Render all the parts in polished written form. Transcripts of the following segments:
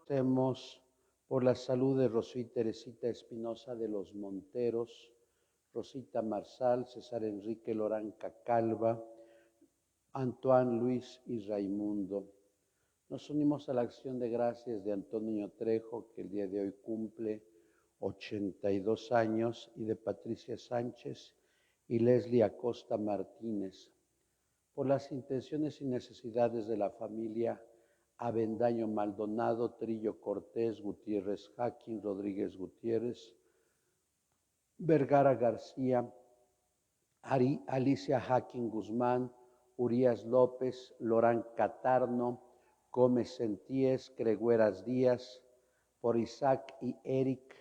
Apostemos por la salud de Rosita Teresita Espinosa de los Monteros, Rosita Marsal, César Enrique Loranca Calva, Antoine Luis y Raimundo. Nos unimos a la acción de gracias de Antonio Trejo, que el día de hoy cumple 82 años, y de Patricia Sánchez y Leslie Acosta Martínez, por las intenciones y necesidades de la familia Avendaño Maldonado, Trillo Cortés, Gutiérrez Jaquín, Rodríguez Gutiérrez, Vergara García, Alicia Jaquín Guzmán, Urias López, Lorán Catarno, Gómez Sentíes, Gregueras Díaz, por Isaac y Eric,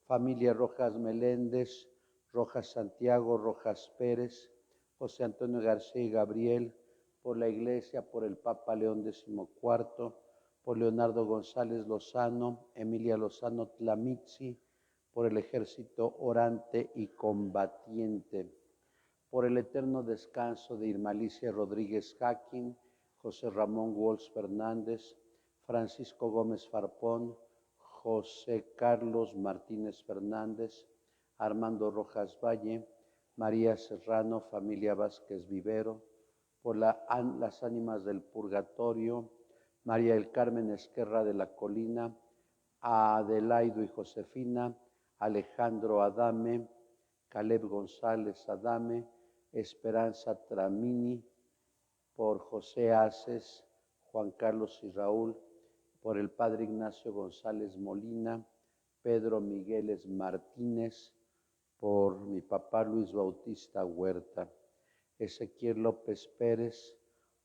familia Rojas Meléndez, Rojas Santiago, Rojas Pérez, José Antonio García y Gabriel, por la Iglesia, por el Papa León XIV, por Leonardo González Lozano, Emilia Lozano Tlamitzi, por el Ejército Orante y Combatiente, por el eterno descanso de Irma Alicia Rodríguez Jaquín, José Ramón Walsh Fernández, Francisco Gómez Farpón, José Carlos Martínez Fernández, Armando Rojas Valle, María Serrano, familia Vázquez Vivero, por las ánimas del purgatorio, María del Carmen Esquerra de la Colina, Adelaido y Josefina, Alejandro Adame, Caleb González Adame, Esperanza Tramini, por José Aces, Juan Carlos y Raúl, por el Padre Ignacio González Molina, Pedro Migueles Martínez, por mi papá Luis Bautista Huerta, Ezequiel López Pérez,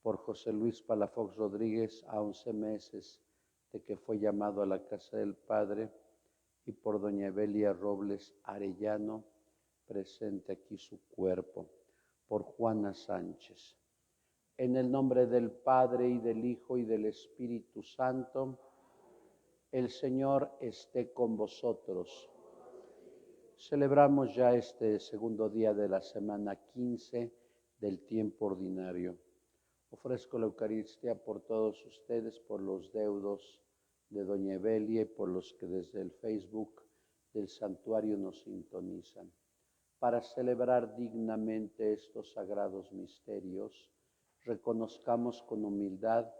por José Luis Palafox Rodríguez, a 11 meses de que fue llamado a la casa del Padre, y por doña Evelia Robles Arellano, presente aquí su cuerpo, por Juana Sánchez. En el nombre del Padre, y del Hijo, y del Espíritu Santo, el Señor esté con vosotros. Celebramos ya este segundo día de la semana 15 del tiempo ordinario. Ofrezco la Eucaristía por todos ustedes, por los deudos de doña Evelia y por los que desde el Facebook del santuario nos sintonizan. Para celebrar dignamente estos sagrados misterios, reconozcamos con humildad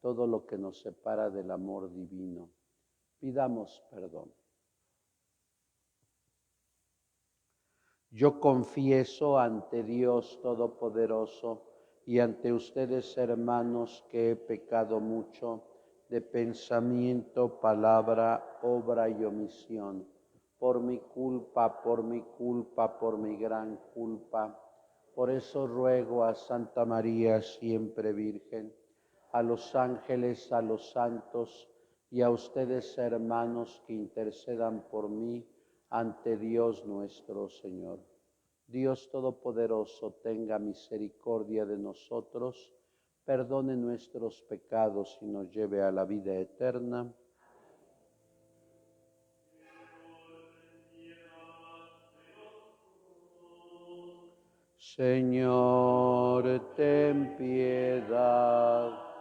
todo lo que nos separa del amor divino. Pidamos perdón. Yo confieso ante Dios Todopoderoso y ante ustedes, hermanos, que he pecado mucho de pensamiento, palabra, obra y omisión, por mi culpa, por mi gran culpa. Por eso ruego a Santa María, siempre Virgen, a los ángeles, a los santos y a ustedes, hermanos, que intercedan por mí ante Dios nuestro Señor. Dios Todopoderoso, tenga misericordia de nosotros, perdone nuestros pecados y nos lleve a la vida eterna. Señor, ten piedad.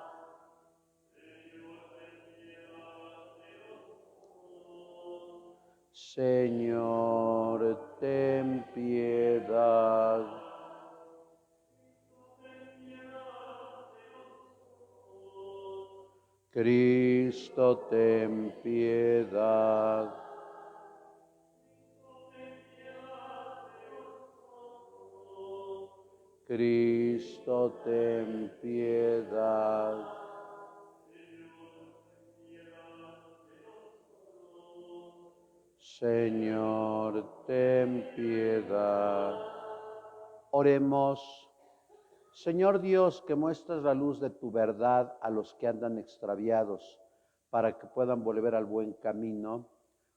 Señor, ten piedad. Cristo, ten piedad. Cristo, ten piedad. Señor, ten piedad. Oremos. Señor Dios, que muestras la luz de tu verdad a los que andan extraviados, para que puedan volver al buen camino,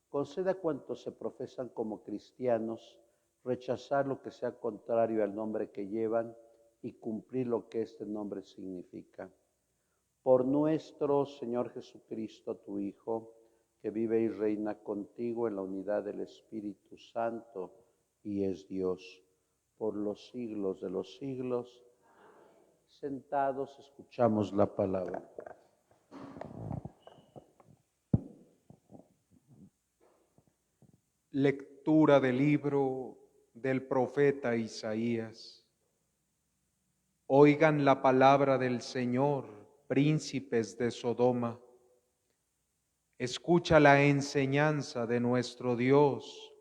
concede a cuantos se profesan como cristianos rechazar lo que sea contrario al nombre que llevan y cumplir lo que este nombre significa. Por nuestro Señor Jesucristo, tu Hijo, que vive y reina contigo en la unidad del Espíritu Santo y es Dios por los siglos de los siglos. Sentados, escuchamos la palabra. Lectura del libro del profeta Isaías. Oigan la palabra del Señor, príncipes de Sodoma. Escucha la enseñanza de nuestro Dios,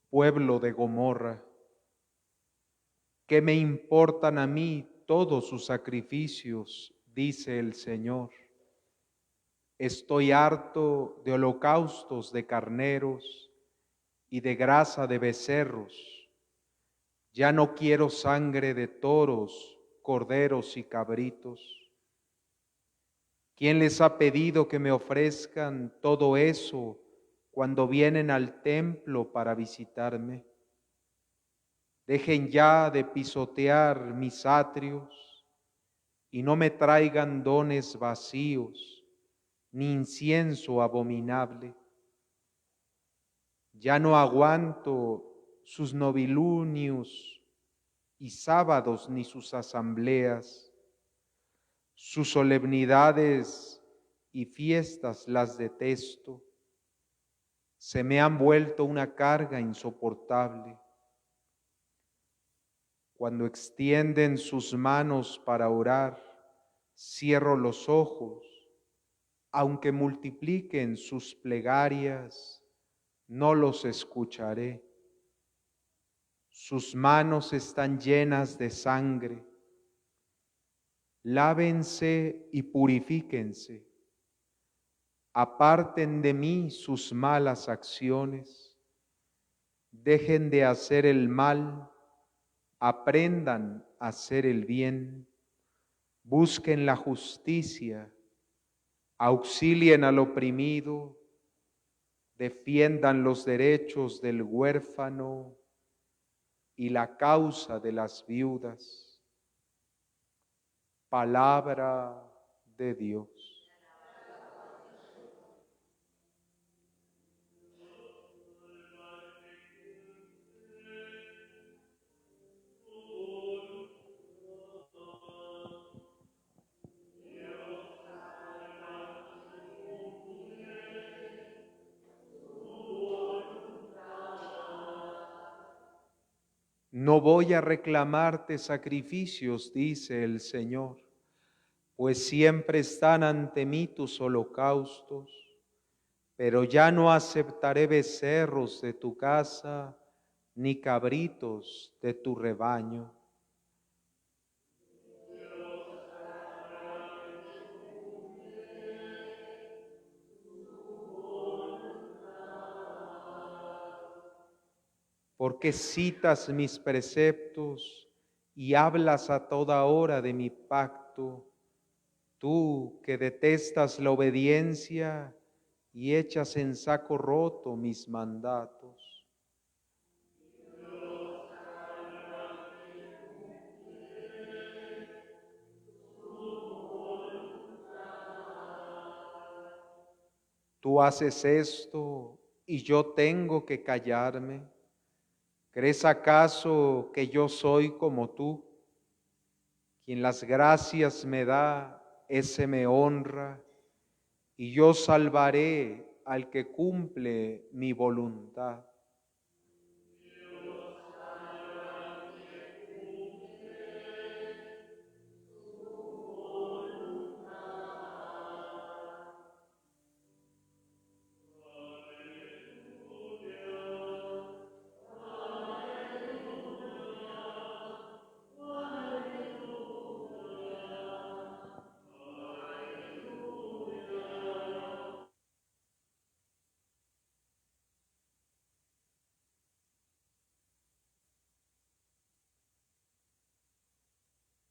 pueblo de Gomorra. ¿Qué me importan a mí todos sus sacrificios?, dice el Señor. Estoy harto de holocaustos de carneros y de grasa de becerros. Ya no quiero sangre de toros, corderos y cabritos. ¿Quién les ha pedido que me ofrezcan todo eso cuando vienen al templo para visitarme? Dejen ya de pisotear mis atrios y no me traigan dones vacíos, ni incienso abominable. Ya no aguanto sus novilunios y sábados ni sus asambleas. Sus solemnidades y fiestas las detesto. Se me han vuelto una carga insoportable. Cuando extienden sus manos para orar, cierro los ojos. Aunque multipliquen sus plegarias, no los escucharé. Sus manos están llenas de sangre. Lávense y purifíquense. Aparten de mí sus malas acciones. Dejen de hacer el mal. Aprendan a hacer el bien. Busquen la justicia. Auxilien al oprimido. Defiendan los derechos del huérfano y la causa de las viudas. Palabra de Dios. No voy a reclamarte sacrificios, dice el Señor, pues siempre están ante mí tus holocaustos, pero ya no aceptaré becerros de tu casa, ni cabritos de tu rebaño. Porque citas mis preceptos y hablas a toda hora de mi pacto, tú que detestas la obediencia y echas en saco roto mis mandatos. Tú haces esto y yo tengo que callarme. ¿Crees acaso que yo soy como tú? Quien las gracias me da, ese me honra, y yo salvaré al que cumple mi voluntad.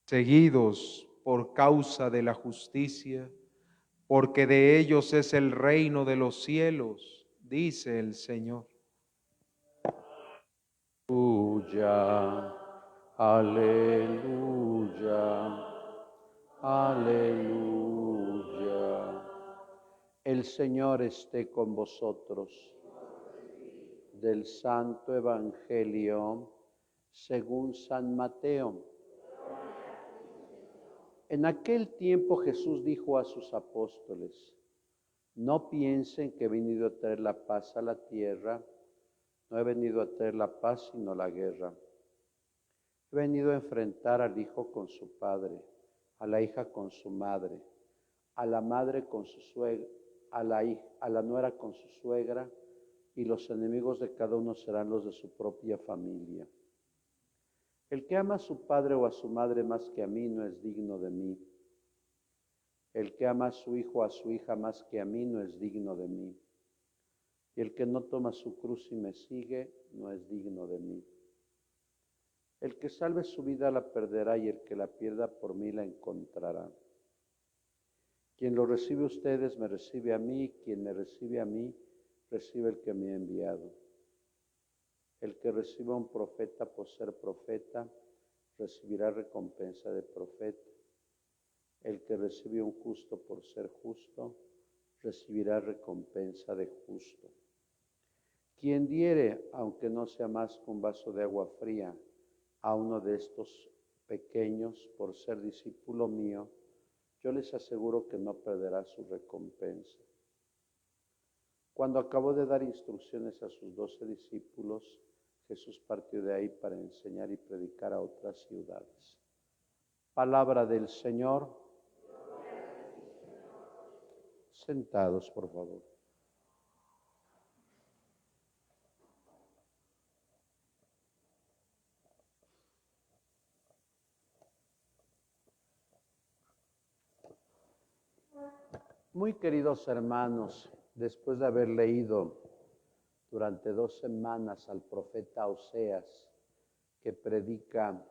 Seguidos por causa de la justicia, porque de ellos es el reino de los cielos, dice el Señor. Aleluya, aleluya, aleluya. El Señor esté con vosotros. Del Santo Evangelio según San Mateo. En aquel tiempo Jesús dijo a sus apóstoles: no piensen que he venido a traer la paz a la tierra. No he venido a traer la paz, sino la guerra. He venido a enfrentar al hijo con su padre, a la hija con su madre, a la madre con su suegra, a la nuera con su suegra, y los enemigos de cada uno serán los de su propia familia. El que ama a su padre o a su madre más que a mí no es digno de mí. El que ama a su hijo o a su hija más que a mí no es digno de mí. Y el que no toma su cruz y me sigue no es digno de mí. El que salve su vida la perderá, y el que la pierda por mí la encontrará. Quien lo recibe a ustedes me recibe a mí, quien me recibe a mí recibe el que me ha enviado. El que reciba a un profeta por ser profeta recibirá recompensa de profeta. El que recibe a un justo por ser justo recibirá recompensa de justo. Quien diere, aunque no sea más que un vaso de agua fría, a uno de estos pequeños por ser discípulo mío, yo les aseguro que no perderá su recompensa. Cuando acabó de dar instrucciones a sus 12 discípulos, Jesús partió de ahí para enseñar y predicar a otras ciudades. Palabra del Señor. Sentados, por favor. Muy queridos hermanos, después de haber leído durante 2 semanas al profeta Oseas, que predica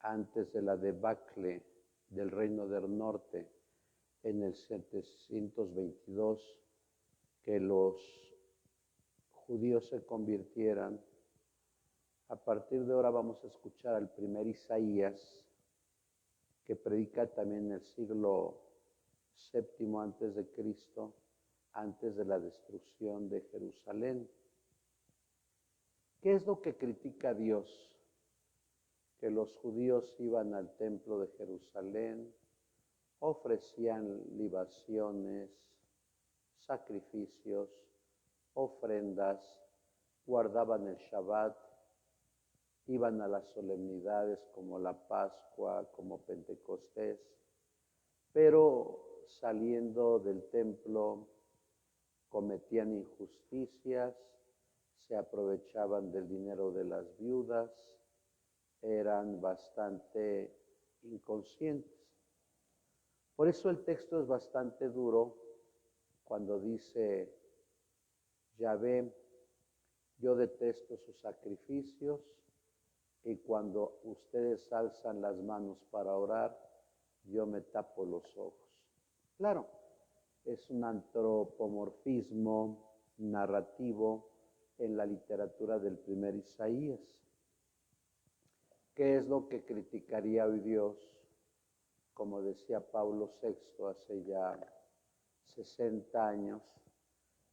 antes de la debacle del reino del norte en el 722, que los judíos se convirtieran, a partir de ahora vamos a escuchar al primer Isaías, que predica también en el siglo VII antes de Cristo, antes de la destrucción de Jerusalén. ¿Qué es lo que critica Dios? Que los judíos iban al templo de Jerusalén, ofrecían libaciones, sacrificios, ofrendas, guardaban el Shabbat, iban a las solemnidades como la Pascua, como Pentecostés, pero saliendo del templo cometían injusticias, se aprovechaban del dinero de las viudas, eran bastante inconscientes. Por eso el texto es bastante duro cuando dice, Yahvé, yo detesto sus sacrificios, y cuando ustedes alzan las manos para orar, yo me tapo los ojos. Claro, es un antropomorfismo narrativo en la literatura del primer Isaías. ¿Qué es lo que criticaría hoy Dios? Como decía Pablo VI hace ya 60 años,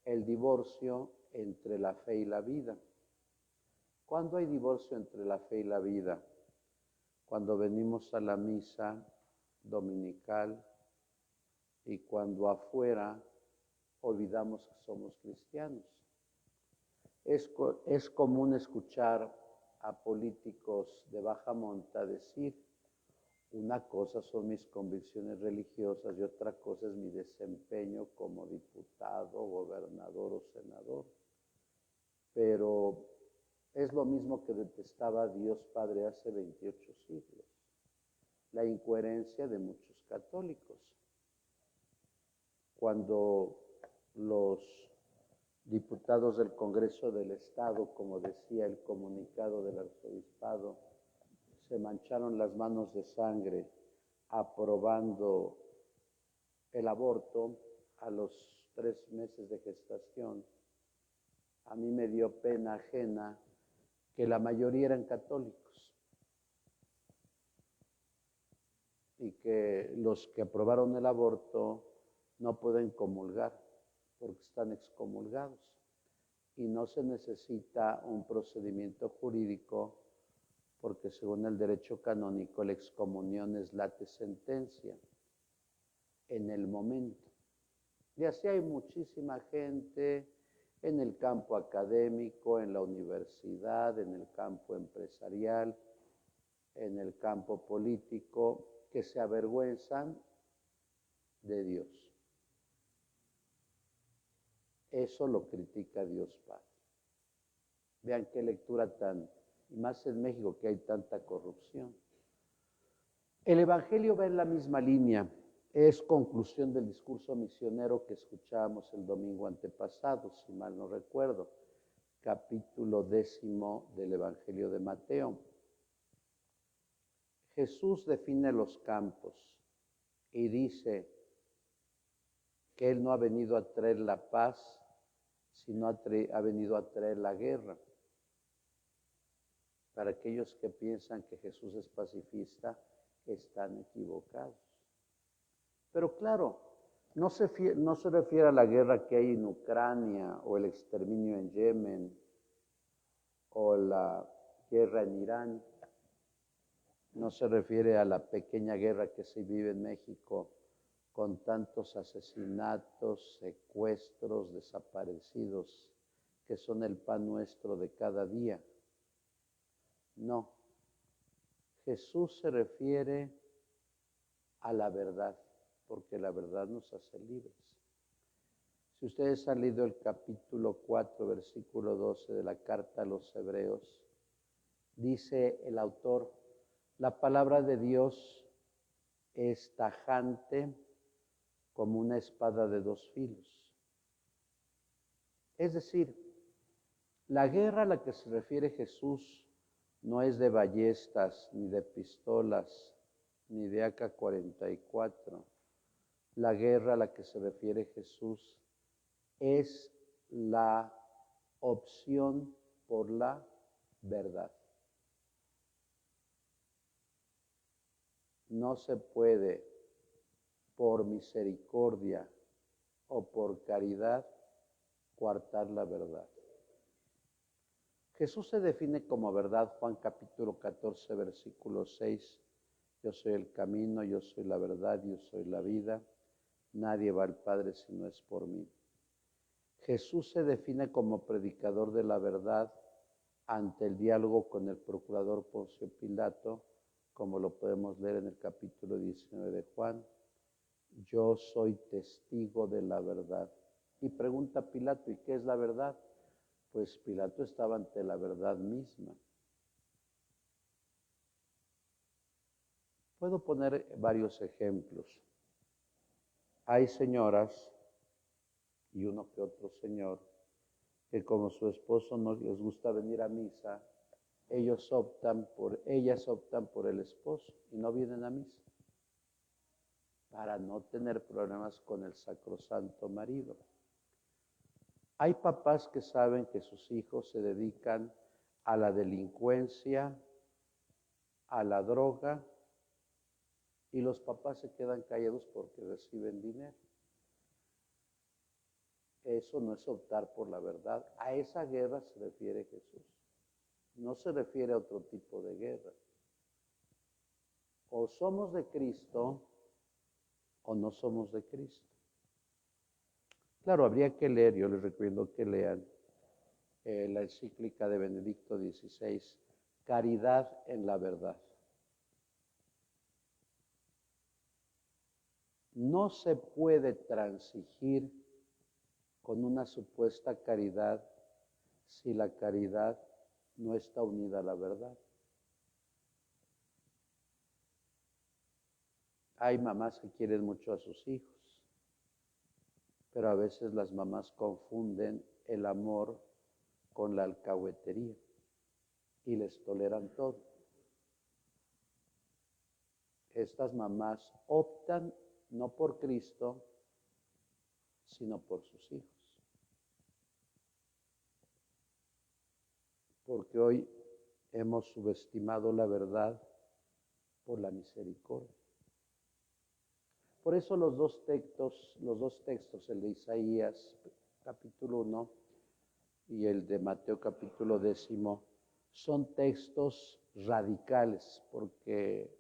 el divorcio entre la fe y la vida. ¿Cuándo hay divorcio entre la fe y la vida? Cuando venimos a la misa dominical y cuando afuera olvidamos que somos cristianos. Es común escuchar a políticos de baja monta decir, una cosa son mis convicciones religiosas y otra cosa es mi desempeño como diputado, gobernador o senador. Pero es lo mismo que detestaba Dios Padre hace 28 siglos, la incoherencia de muchos católicos. Cuando los diputados del Congreso del Estado, como decía el comunicado del arzobispado, se mancharon las manos de sangre aprobando el aborto a los 3 meses de gestación, a mí me dio pena ajena que la mayoría eran católicos y que los que aprobaron el aborto no pueden comulgar porque están excomulgados y no se necesita un procedimiento jurídico porque según el derecho canónico la excomunión es late sentencia en el momento. Y así hay muchísima gente en el campo académico, en la universidad, en el campo empresarial, en el campo político, que se avergüenzan de Dios. Eso lo critica Dios Padre. Vean qué lectura tan, y más en México que hay tanta corrupción. El Evangelio va en la misma línea, es conclusión del discurso misionero que escuchábamos el domingo antepasado, si mal no recuerdo, capítulo 10 del Evangelio de Mateo. Jesús define los campos y dice que Él no ha venido a traer la paz, sino ha venido a traer la guerra. Para aquellos que piensan que Jesús es pacifista, están equivocados. Pero claro, no se refiere a la guerra que hay en Ucrania, o el exterminio en Yemen, o la guerra en Irán. No se refiere a la pequeña guerra que se vive en México, con tantos asesinatos, secuestros, desaparecidos, que son el pan nuestro de cada día. No, Jesús se refiere a la verdad, porque la verdad nos hace libres. Si ustedes han leído el capítulo 4, versículo 12 de la carta a los Hebreos, dice el autor, la palabra de Dios es tajante como una espada de dos filos. Es decir, la guerra a la que se refiere Jesús no es de ballestas, ni de pistolas, ni de AK-44. La guerra a la que se refiere Jesús es la opción por la verdad. No se puede, por misericordia o por caridad, coartar la verdad. Jesús se define como verdad, Juan capítulo 14, versículo 6. Yo soy el camino, yo soy la verdad, yo soy la vida. Nadie va al Padre si no es por mí. Jesús se define como predicador de la verdad ante el diálogo con el procurador Poncio Pilato, como lo podemos leer en el capítulo 19 de Juan. Yo soy testigo de la verdad. Y pregunta Pilato, ¿y qué es la verdad? Pues Pilato estaba ante la verdad misma. Puedo poner varios ejemplos. Hay señoras y uno que otro señor que como su esposo no les gusta venir a misa, ellas optan por el esposo y no vienen a misa para no tener problemas con el sacrosanto marido. Hay papás que saben que sus hijos se dedican a la delincuencia, a la droga, y los papás se quedan callados porque reciben dinero. Eso no es optar por la verdad. A esa guerra se refiere Jesús. No se refiere a otro tipo de guerra. O somos de Cristo o no somos de Cristo. Claro, habría que leer, yo les recomiendo que lean la encíclica de Benedicto XVI, Caridad en la Verdad. No se puede transigir con una supuesta caridad si la caridad no está unida a la verdad. Hay mamás que quieren mucho a sus hijos, pero a veces las mamás confunden el amor con la alcahuetería y les toleran todo. Estas mamás optan no por Cristo, sino por sus hijos. Porque hoy hemos subestimado la verdad por la misericordia. Por eso los dos textos, el de Isaías capítulo 1 y el de Mateo capítulo 10, son textos radicales, porque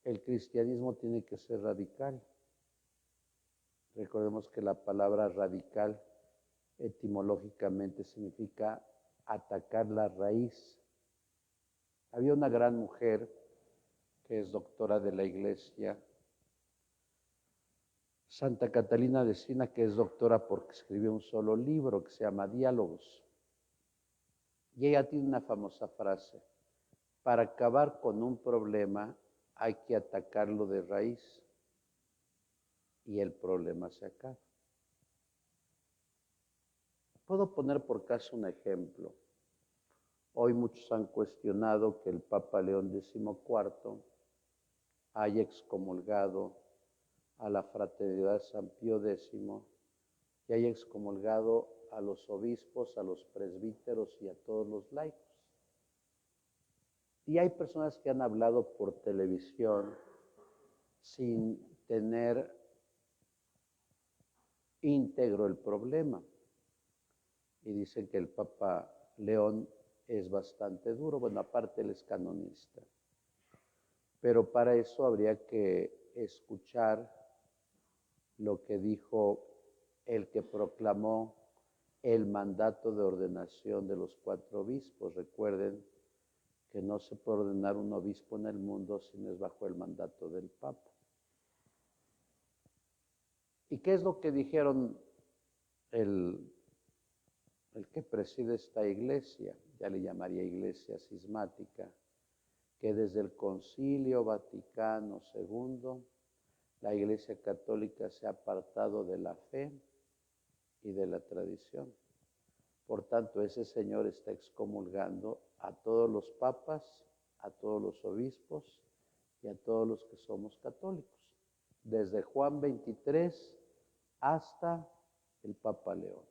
el cristianismo tiene que ser radical. Recordemos que la palabra radical etimológicamente significa atacar la raíz. Había una gran mujer que es doctora de la Iglesia, Santa Catalina de Siena, que es doctora porque escribió un solo libro que se llama Diálogos. Y ella tiene una famosa frase: para acabar con un problema hay que atacarlo de raíz y el problema se acaba. Puedo poner por caso un ejemplo. Hoy muchos han cuestionado que el Papa León XIV haya excomulgado a la Fraternidad San Pío X y haya excomulgado a los obispos, a los presbíteros y a todos los laicos. Y hay personas que han hablado por televisión sin tener íntegro el problema. Y dicen que el Papa León es bastante duro. Bueno, aparte él es canonista. Pero para eso habría que escuchar lo que dijo el que proclamó el mandato de ordenación de los 4 obispos. Recuerden que no se puede ordenar un obispo en el mundo si no es bajo el mandato del Papa. ¿Y qué es lo que dijeron el que preside esta iglesia? Ya le llamaría iglesia cismática, que desde el Concilio Vaticano II, la Iglesia Católica se ha apartado de la fe y de la tradición. Por tanto, ese señor está excomulgando a todos los papas, a todos los obispos y a todos los que somos católicos, desde Juan XXIII hasta el Papa León.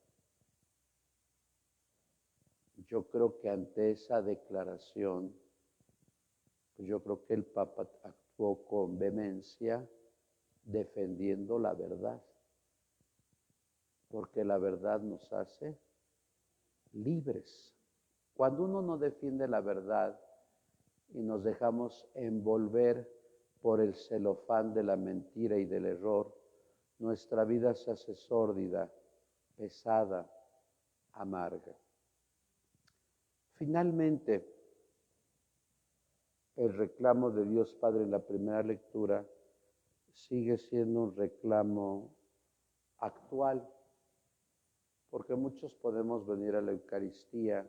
Yo creo que ante esa declaración, pues yo creo que el Papa actuó con vehemencia defendiendo la verdad, porque la verdad nos hace libres. Cuando uno no defiende la verdad y nos dejamos envolver por el celofán de la mentira y del error, nuestra vida se hace sórdida, pesada, amarga. Finalmente, el reclamo de Dios Padre en la primera lectura sigue siendo un reclamo actual, porque muchos podemos venir a la Eucaristía,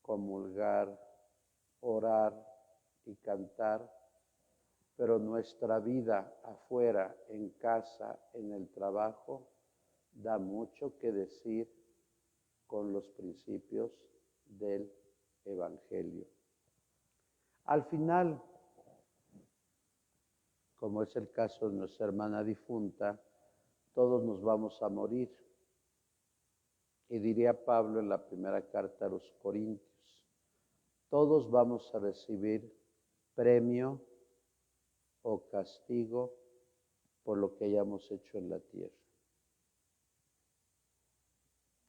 comulgar, orar y cantar, pero nuestra vida afuera, en casa, en el trabajo, da mucho que decir con los principios del Evangelio. Al final, como es el caso de nuestra hermana difunta, todos nos vamos a morir. Y diría Pablo en la primera carta a los Corintios, todos vamos a recibir premio o castigo por lo que hayamos hecho en la tierra.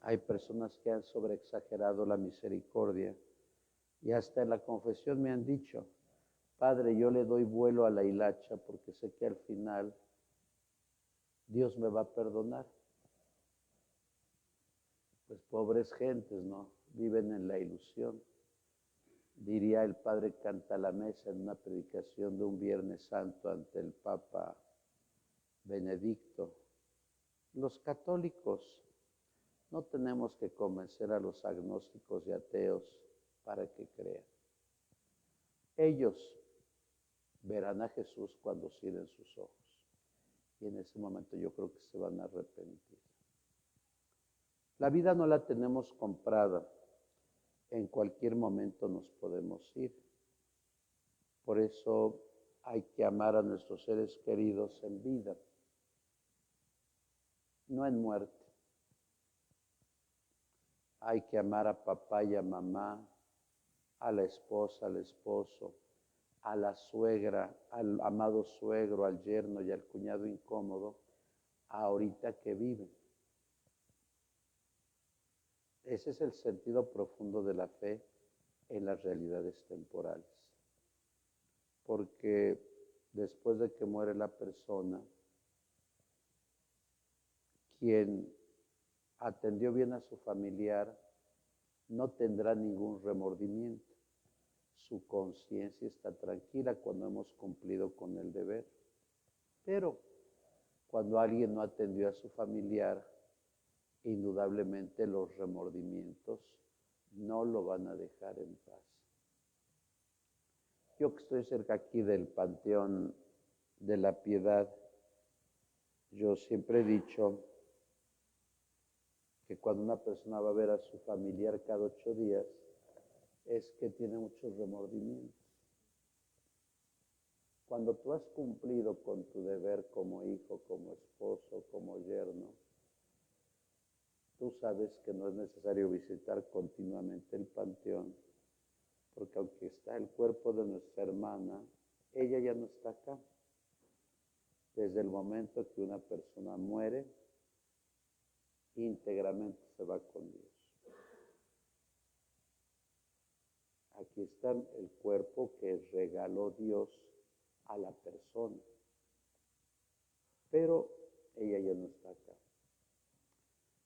Hay personas que han sobreexagerado la misericordia y hasta en la confesión me han dicho: Padre, yo le doy vuelo a la hilacha porque sé que al final Dios me va a perdonar. Pues pobres gentes, ¿no? Viven en la ilusión. Diría el padre Cantalamessa en una predicación de un Viernes Santo ante el Papa Benedicto: los católicos no tenemos que convencer a los agnósticos y ateos para que crean. Ellos verán a Jesús cuando cierren sus ojos. Y en ese momento yo creo que se van a arrepentir. La vida no la tenemos comprada. En cualquier momento nos podemos ir. Por eso hay que amar a nuestros seres queridos en vida, no en muerte. Hay que amar a papá y a mamá, a la esposa, al esposo, a la suegra, al amado suegro, al yerno y al cuñado incómodo, ahorita que viven. Ese es el sentido profundo de la fe en las realidades temporales. Porque después de que muere la persona, quien atendió bien a su familiar, no tendrá ningún remordimiento. Su conciencia está tranquila cuando hemos cumplido con el deber. Pero cuando alguien no atendió a su familiar, indudablemente los remordimientos no lo van a dejar en paz. Yo que estoy cerca aquí del Panteón de la Piedad, yo siempre he dicho que cuando una persona va a ver a su familiar cada 8 días, es que tiene muchos remordimientos. Cuando tú has cumplido con tu deber como hijo, como esposo, como yerno, tú sabes que no es necesario visitar continuamente el panteón, porque aunque está el cuerpo de nuestra hermana, ella ya no está acá. Desde el momento que una persona muere, íntegramente se va con Dios. Aquí está el cuerpo que regaló Dios a la persona, pero ella ya no está acá.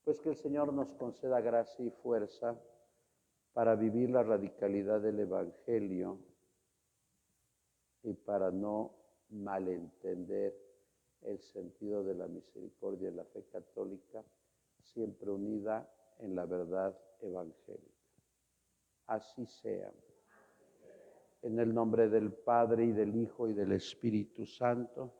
Pues que el Señor nos conceda gracia y fuerza para vivir la radicalidad del Evangelio y para no malentender el sentido de la misericordia y la fe católica, siempre unida en la verdad evangélica. Así sea. En el nombre del Padre, y del Hijo, y del Espíritu Santo.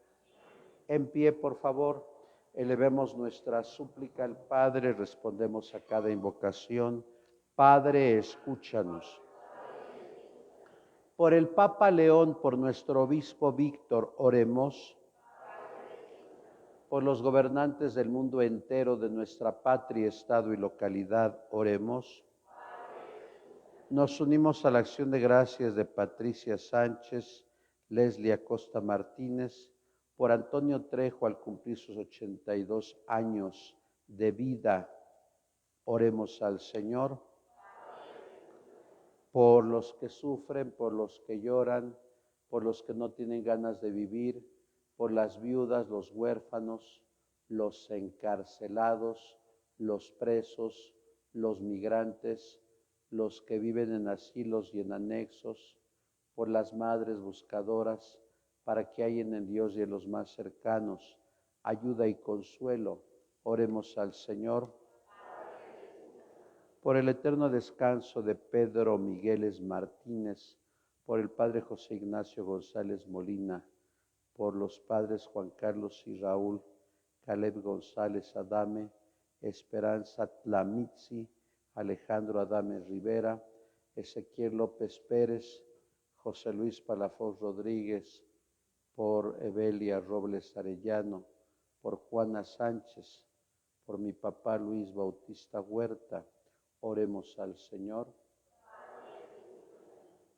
En pie, por favor, elevemos nuestra súplica al Padre, respondemos a cada invocación. Padre, escúchanos. Por el Papa León, por nuestro obispo Víctor, oremos. Por los gobernantes del mundo entero, de nuestra patria, estado y localidad, oremos. Nos unimos a la acción de gracias de Patricia Sánchez, Leslie Acosta Martínez, por Antonio Trejo al cumplir sus 82 años de vida. Oremos al Señor. Por los que sufren, por los que lloran, por los que no tienen ganas de vivir, por las viudas, los huérfanos, los encarcelados, los presos, los migrantes, los que viven en asilos y en anexos, por las madres buscadoras, para que hayan en Dios y en los más cercanos ayuda y consuelo. Oremos al Señor. Por el eterno descanso de Pedro Migueles Martínez, por el Padre José Ignacio González Molina, por los Padres Juan Carlos y Raúl, Caleb González Adame, Esperanza Tlamitzi, Alejandro Adame Rivera, Ezequiel López Pérez, José Luis Palafox Rodríguez, por Evelia Robles Arellano, por Juana Sánchez, por mi papá Luis Bautista Huerta. Oremos al Señor.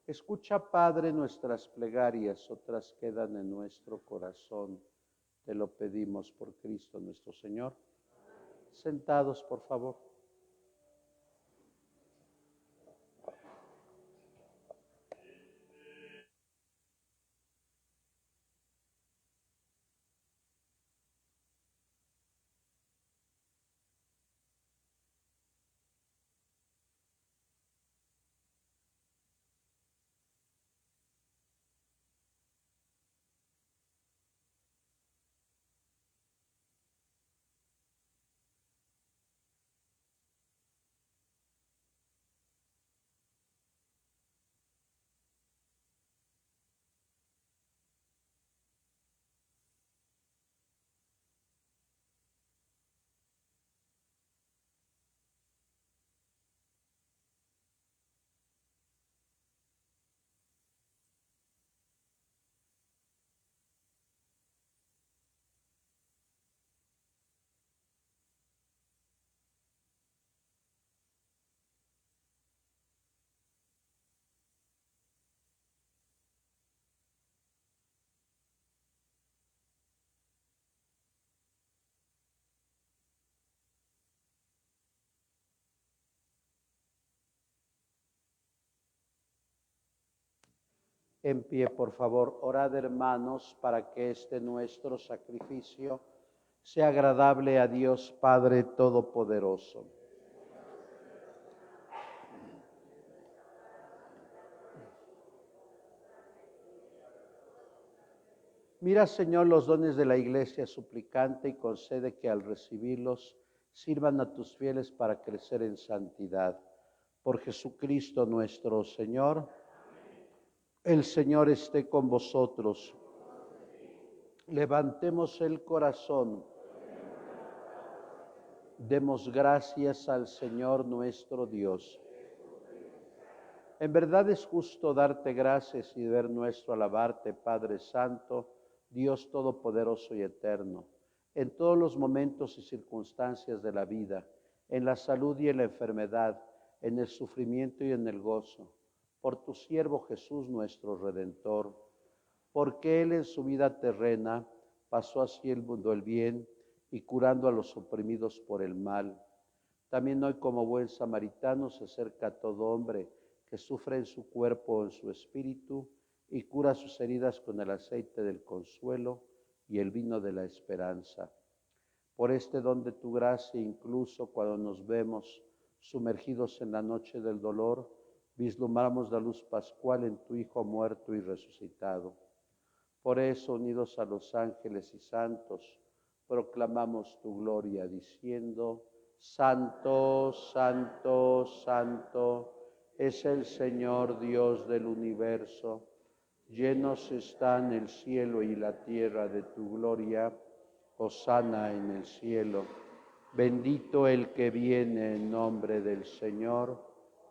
Escucha, Padre, nuestras plegarias, otras quedan en nuestro corazón. Te lo pedimos por Cristo nuestro Señor. Sentados, por favor. En pie, por favor. Orad, hermanos, para que este nuestro sacrificio sea agradable a Dios Padre Todopoderoso. Mira, Señor, los dones de la Iglesia suplicante y concede que al recibirlos sirvan a tus fieles para crecer en santidad. Por Jesucristo nuestro Señor. El Señor esté con vosotros. Levantemos el corazón. Demos gracias al Señor nuestro Dios. En verdad es justo darte gracias y deber nuestro alabarte, Padre Santo, Dios Todopoderoso y Eterno, en todos los momentos y circunstancias de la vida, en la salud y en la enfermedad, en el sufrimiento y en el gozo, por tu siervo Jesús nuestro Redentor, porque Él en su vida terrena pasó así el mundo el bien y curando a los oprimidos por el mal. También hoy como buen samaritano se acerca a todo hombre que sufre en su cuerpo o en su espíritu y cura sus heridas con el aceite del consuelo y el vino de la esperanza. Por este don de tu gracia, incluso cuando nos vemos sumergidos en la noche del dolor, vislumbramos la luz pascual en tu Hijo muerto y resucitado. Por eso, unidos a los ángeles y santos, proclamamos tu gloria diciendo: Santo, santo, santo es el Señor Dios del universo. Llenos están el cielo y la tierra de tu gloria. Hosana en el cielo. Bendito el que viene en nombre del Señor.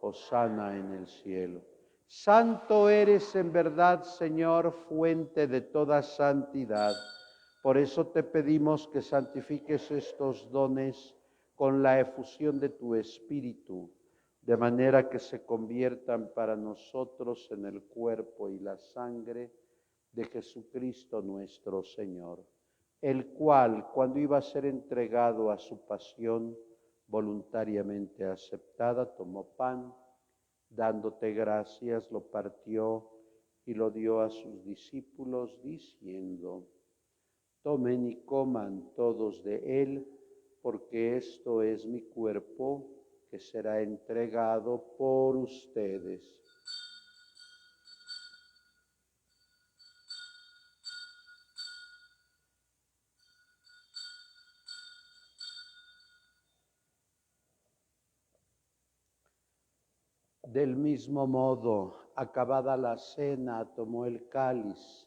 Hosana en el cielo. Santo eres en verdad, Señor, fuente de toda santidad. Por eso te pedimos que santifiques estos dones con la efusión de tu Espíritu, de manera que se conviertan para nosotros en el cuerpo y la sangre de Jesucristo nuestro Señor, el cual, cuando iba a ser entregado a su pasión voluntariamente aceptada, tomó pan, dándote gracias, lo partió y lo dio a sus discípulos, diciendo: Tomen y coman todos de él, porque esto es mi cuerpo, que será entregado por ustedes. Del mismo modo, acabada la cena, tomó el cáliz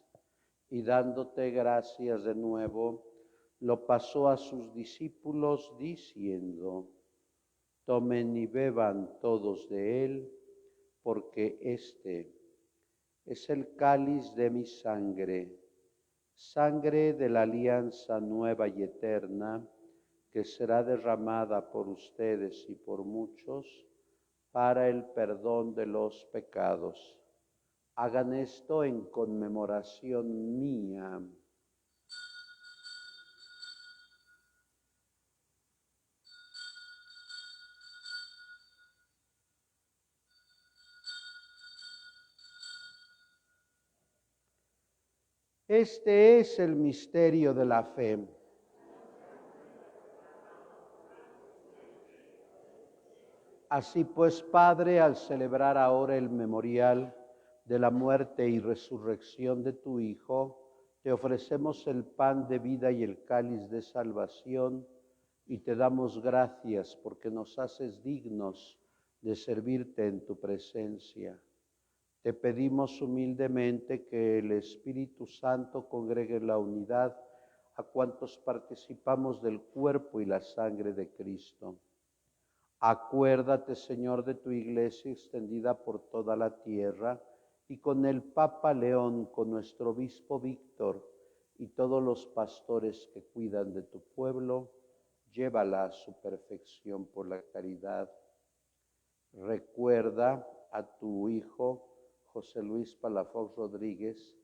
y dándote gracias de nuevo, lo pasó a sus discípulos diciendo: Tomen y beban todos de él, porque este es el cáliz de mi sangre, sangre de la alianza nueva y eterna, que será derramada por ustedes y por muchos para el perdón de los pecados. Hagan esto en conmemoración mía. Este es el misterio de la fe. Así pues, Padre, al celebrar ahora el memorial de la muerte y resurrección de tu Hijo, te ofrecemos el pan de vida y el cáliz de salvación, y te damos gracias porque nos haces dignos de servirte en tu presencia. Te pedimos humildemente que el Espíritu Santo congregue en la unidad a cuantos participamos del cuerpo y la sangre de Cristo. Acuérdate, Señor, de tu iglesia extendida por toda la tierra, y con el Papa León, con nuestro obispo Víctor y todos los pastores que cuidan de tu pueblo, llévala a su perfección por la caridad. Recuerda a tu hijo José Luis Palafox Rodríguez,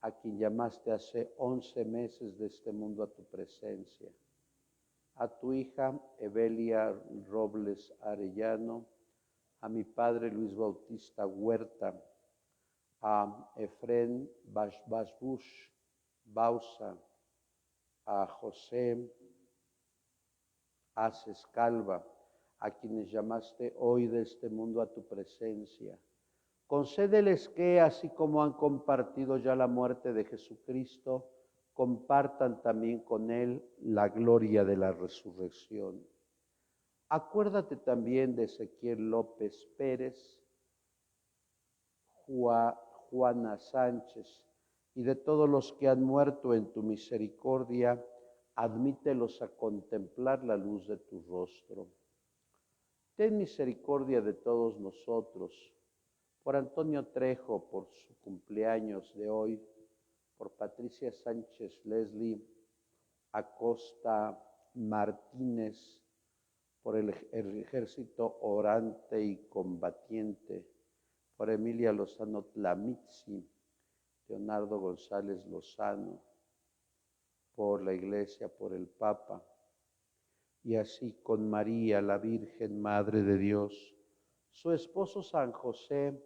a quien llamaste hace 11 meses de este mundo a tu presencia. A tu hija Evelia Robles Arellano, a mi padre Luis Bautista Huerta, a Efrén Basbush Bausa, a José haces calva a quienes llamaste hoy de este mundo a tu presencia. Concédeles que, así como han compartido ya la muerte de Jesucristo, compartan también con Él la gloria de la resurrección. Acuérdate también de Ezequiel López Pérez, Juana Sánchez y de todos los que han muerto en tu misericordia, admítelos a contemplar la luz de tu rostro. Ten misericordia de todos nosotros, por Antonio Trejo, por su cumpleaños de hoy, por Patricia Sánchez Leslie, Acosta Martínez, por el ejército orante y combatiente, por Emilia Lozano Tlamitzi, Leonardo González Lozano, por la Iglesia, por el Papa, y así con María, la Virgen Madre de Dios, su esposo San José,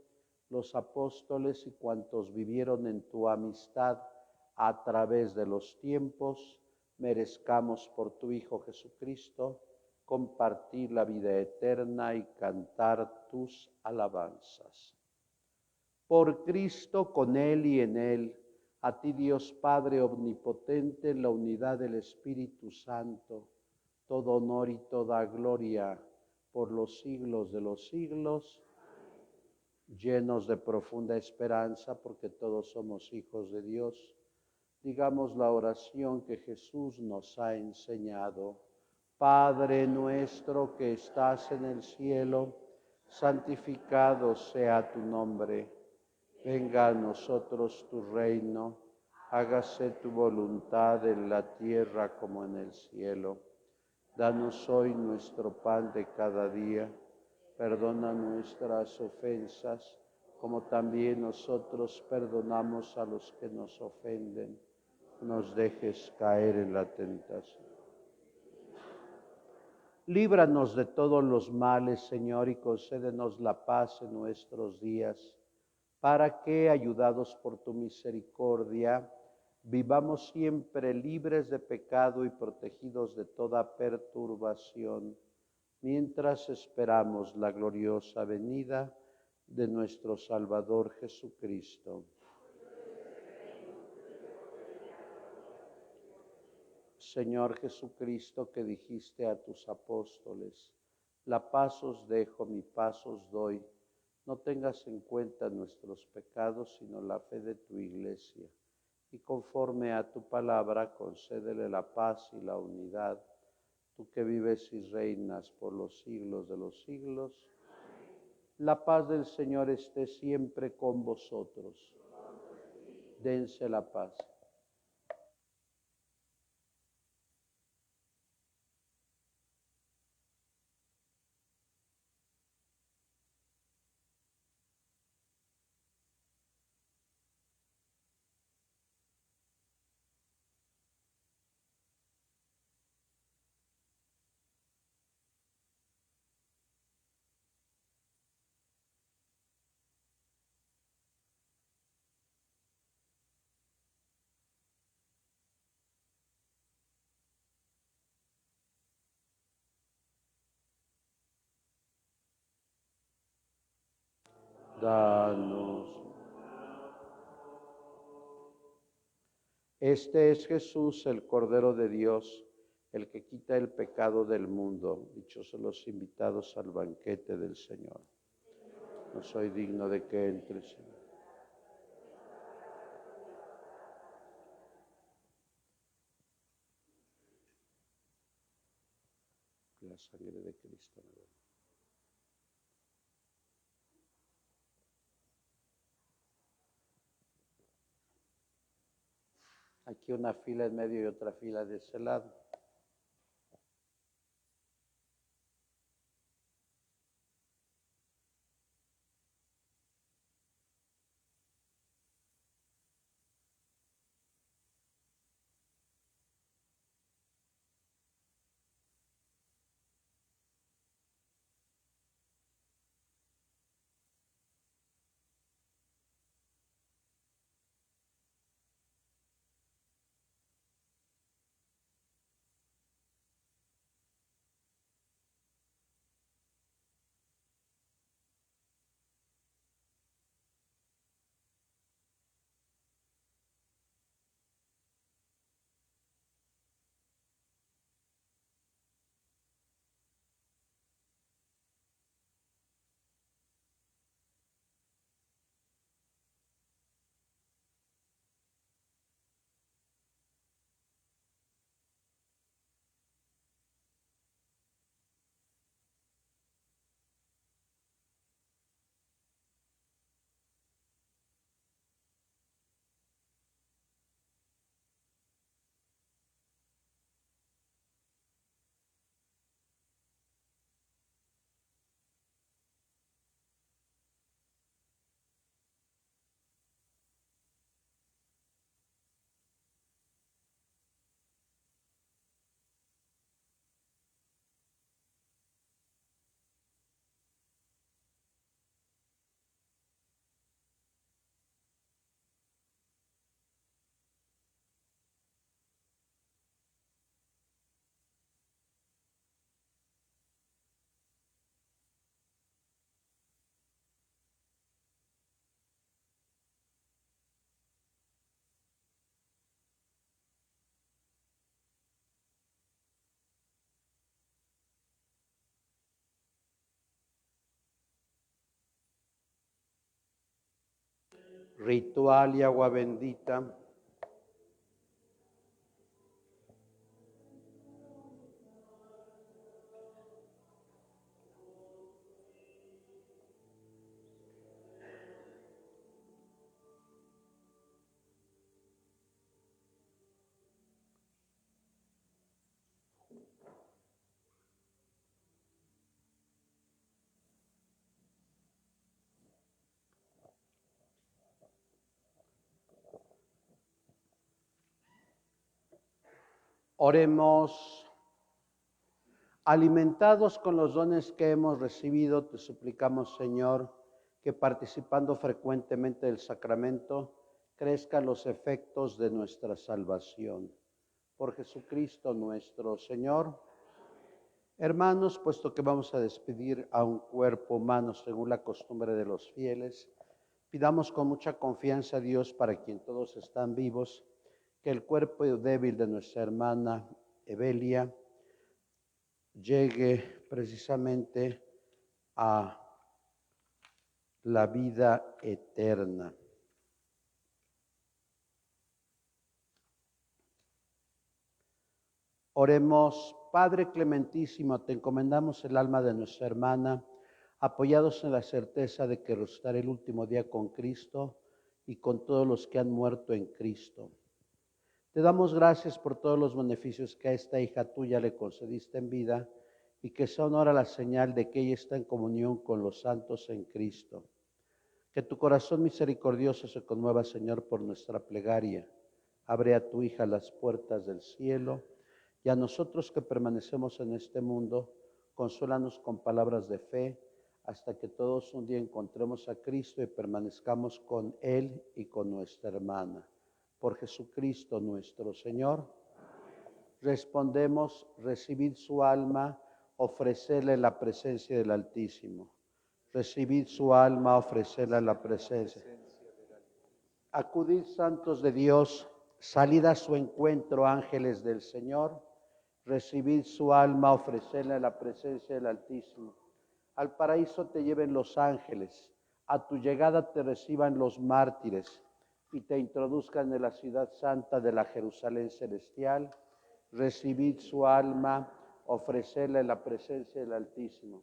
los apóstoles y cuantos vivieron en tu amistad a través de los tiempos, merezcamos por tu Hijo Jesucristo compartir la vida eterna y cantar tus alabanzas. Por Cristo, con Él y en Él, a ti Dios Padre omnipotente, en la unidad del Espíritu Santo, todo honor y toda gloria por los siglos de los siglos, llenos de profunda esperanza, porque todos somos hijos de Dios, digamos la oración que Jesús nos ha enseñado. Padre nuestro que estás en el cielo, santificado sea tu nombre. Venga a nosotros tu reino, hágase tu voluntad en la tierra como en el cielo. Danos hoy nuestro pan de cada día, perdona nuestras ofensas, como también nosotros perdonamos a los que nos ofenden. No nos dejes caer en la tentación. Líbranos de todos los males, Señor, y concédenos la paz en nuestros días, para que, ayudados por tu misericordia, vivamos siempre libres de pecado y protegidos de toda perturbación, mientras esperamos la gloriosa venida de nuestro Salvador Jesucristo. Señor Jesucristo, que dijiste a tus apóstoles, la paz os dejo, mi paz os doy. No tengas en cuenta nuestros pecados, sino la fe de tu Iglesia. Y conforme a tu palabra, concédele la paz y la unidad, tú que vives y reinas por los siglos de los siglos. La paz del Señor esté siempre con vosotros. Dense la paz. Danos. Este es Jesús, el Cordero de Dios, el que quita el pecado del mundo. Dichosos los invitados al banquete del Señor. No soy digno de que entres, Señor. La sangre de Cristo. Aquí una fila en medio y otra fila de ese lado. Ritual y agua bendita. Oremos. Alimentados con los dones que hemos recibido, te suplicamos, Señor, que participando frecuentemente del sacramento, crezcan los efectos de nuestra salvación. Por Jesucristo nuestro Señor. Hermanos, puesto que vamos a despedir a un cuerpo humano según la costumbre de los fieles, pidamos con mucha confianza a Dios, para quien todos están vivos, que el cuerpo débil de nuestra hermana Evelia llegue precisamente a la vida eterna. Oremos. Padre clementísimo, te encomendamos el alma de nuestra hermana, apoyados en la certeza de que resucitará el último día con Cristo y con todos los que han muerto en Cristo. Te damos gracias por todos los beneficios que a esta hija tuya le concediste en vida, y que son ahora la señal de que ella está en comunión con los santos en Cristo. Que tu corazón misericordioso se conmueva, Señor, por nuestra plegaria. Abre a tu hija las puertas del cielo, y a nosotros que permanecemos en este mundo, consuélanos con palabras de fe, hasta que todos un día encontremos a Cristo y permanezcamos con Él y con nuestra hermana. Por Jesucristo nuestro Señor. Respondemos: recibid su alma, ofrecerle la presencia del Altísimo. Recibid su alma, ofrecerla la presencia. Acudid, santos de Dios, salid a su encuentro, ángeles del Señor. Recibid su alma, ofrecerla la presencia del Altísimo. Al paraíso te lleven los ángeles, a tu llegada te reciban los mártires y te introduzcan en la ciudad santa de la Jerusalén celestial. Recibid su alma, ofrecerla en la presencia del Altísimo.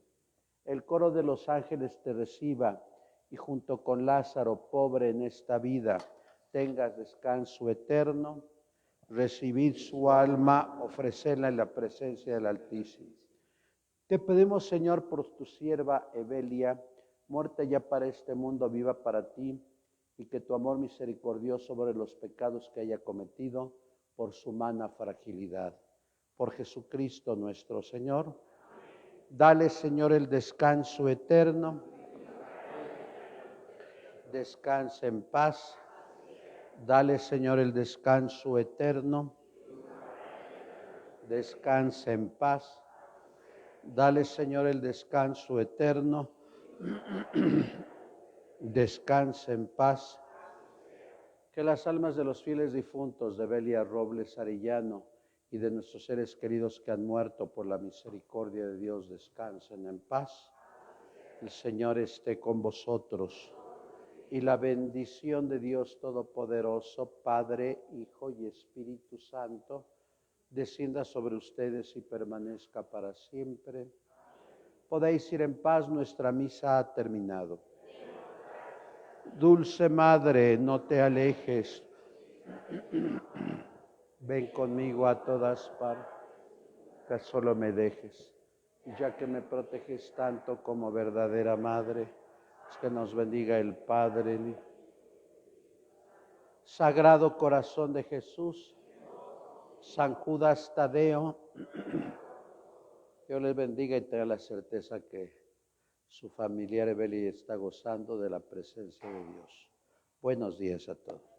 El coro de los ángeles te reciba, y junto con Lázaro, pobre en esta vida, tengas descanso eterno. Recibid su alma, ofrecerla en la presencia del Altísimo. Te pedimos, Señor, por tu sierva Evelia, muerta ya para este mundo, viva para ti, y que tu amor misericordioso sobre los pecados que haya cometido por su humana fragilidad. Por Jesucristo nuestro Señor. Dale, Señor, el descanso eterno. Descanse en paz. Dale, Señor, el descanso eterno. Descanse en paz. Dale, Señor, el descanso eterno. Descanse en paz. Que las almas de los fieles difuntos de Evelia Robles Arellano y de nuestros seres queridos que han muerto por la misericordia de Dios descansen en paz. El Señor esté con vosotros, y la bendición de Dios Todopoderoso, Padre, Hijo y Espíritu Santo, descienda sobre ustedes y permanezca para siempre. Podéis ir en paz, nuestra misa ha terminado. Dulce Madre, no te alejes. Ven conmigo a todas partes, que solo me dejes. Y ya que me proteges tanto como verdadera Madre, es que nos bendiga el Padre. Sagrado Corazón de Jesús, San Judas Tadeo, Dios les bendiga y tenga la certeza que su familiar Evelia está gozando de la presencia de Dios. Buenos días a todos.